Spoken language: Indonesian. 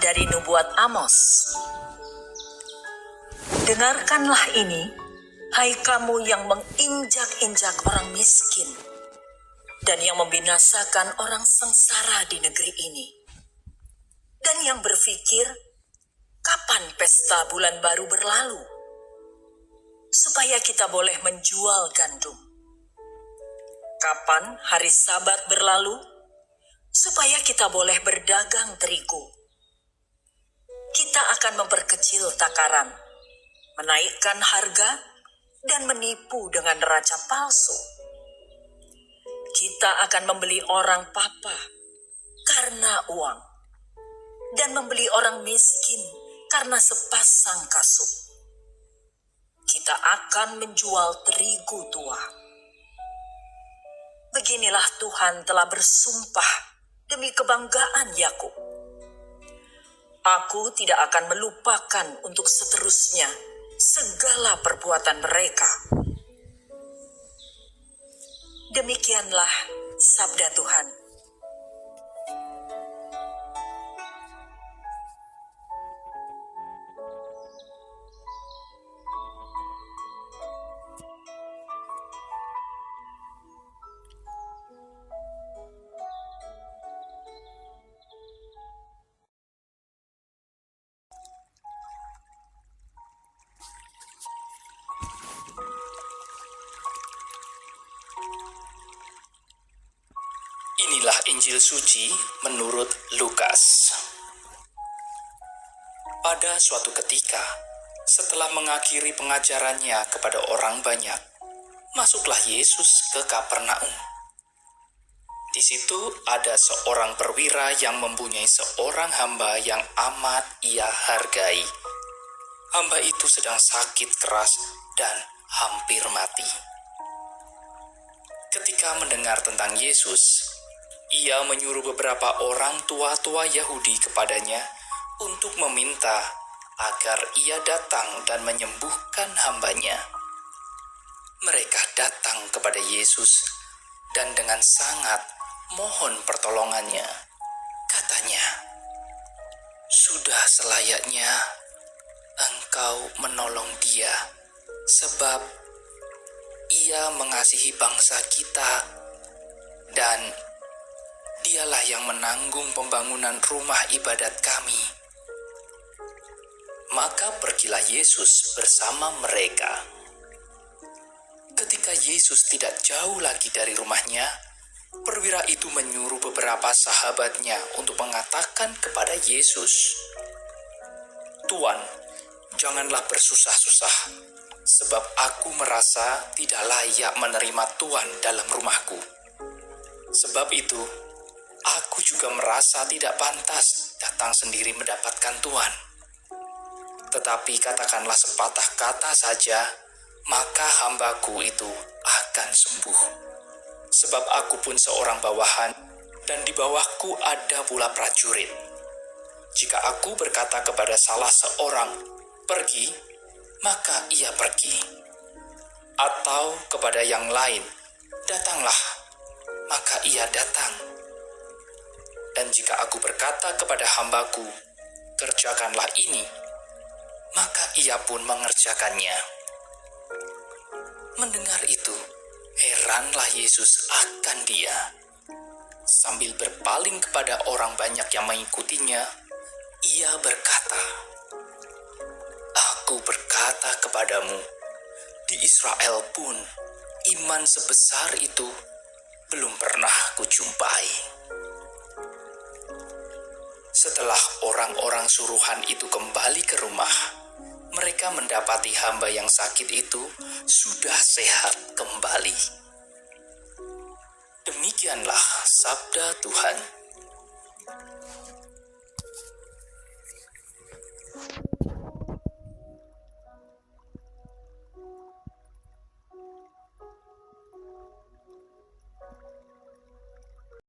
dari nubuat Amos. Dengarkanlah ini, hai kamu yang menginjak-injak orang miskin dan yang membinasakan orang sengsara di negeri ini, dan yang berpikir, kapan pesta bulan baru berlalu, supaya kita boleh menjual gandum? Kapan hari Sabat berlalu, supaya kita boleh berdagang terigu? Kita akan memperkecil takaran, menaikkan harga, dan menipu dengan neraca palsu. Kita akan membeli orang papa karena uang, dan membeli orang miskin karena sepasang kasut. Kita akan menjual terigu tua. Beginilah Tuhan telah bersumpah demi kebanggaan Yakub. Aku tidak akan melupakan untuk seterusnya segala perbuatan mereka. Demikianlah sabda Tuhan. Inilah Injil suci menurut Lukas. Pada suatu ketika, setelah mengakhiri pengajarannya kepada orang banyak, masuklah Yesus ke Kapernaum. Di situ ada seorang perwira yang mempunyai seorang hamba yang amat ia hargai. Hamba itu sedang sakit keras dan hampir mati. Ketika mendengar tentang Yesus, ia menyuruh beberapa orang tua-tua Yahudi kepadanya untuk meminta agar ia datang dan menyembuhkan hambanya. Mereka datang kepada Yesus dan dengan sangat mohon pertolongannya. Katanya, "Sudah selayaknya engkau menolong dia, sebab ia mengasihi bangsa kita dan dialah yang menanggung pembangunan rumah ibadat kami." Maka pergilah Yesus bersama mereka. Ketika Yesus tidak jauh lagi dari rumahnya, perwira itu menyuruh beberapa sahabatnya untuk mengatakan kepada Yesus, "Tuan, janganlah bersusah-susah, sebab aku merasa tidak layak menerima Tuan dalam rumahku. Sebab itu, aku juga merasa tidak pantas datang sendiri mendapatkan Tuan. Tetapi katakanlah sepatah kata saja, maka hambaku itu akan sembuh. Sebab aku pun seorang bawahan, dan di bawahku ada pula prajurit. Jika aku berkata kepada salah seorang, 'Pergi,' maka ia pergi. Atau kepada yang lain, 'Datanglah,' maka ia datang. Dan jika aku berkata kepada hambaku, 'Kerjakanlah ini,' maka ia pun mengerjakannya." Mendengar itu, heranlah Yesus akan dia. Sambil berpaling kepada orang banyak yang mengikutinya, ia berkata, "Aku berkata kepadamu, di Israel pun iman sebesar itu belum pernah kujumpai." Setelah orang-orang suruhan itu kembali ke rumah, mereka mendapati hamba yang sakit itu sudah sehat kembali. Demikianlah sabda Tuhan.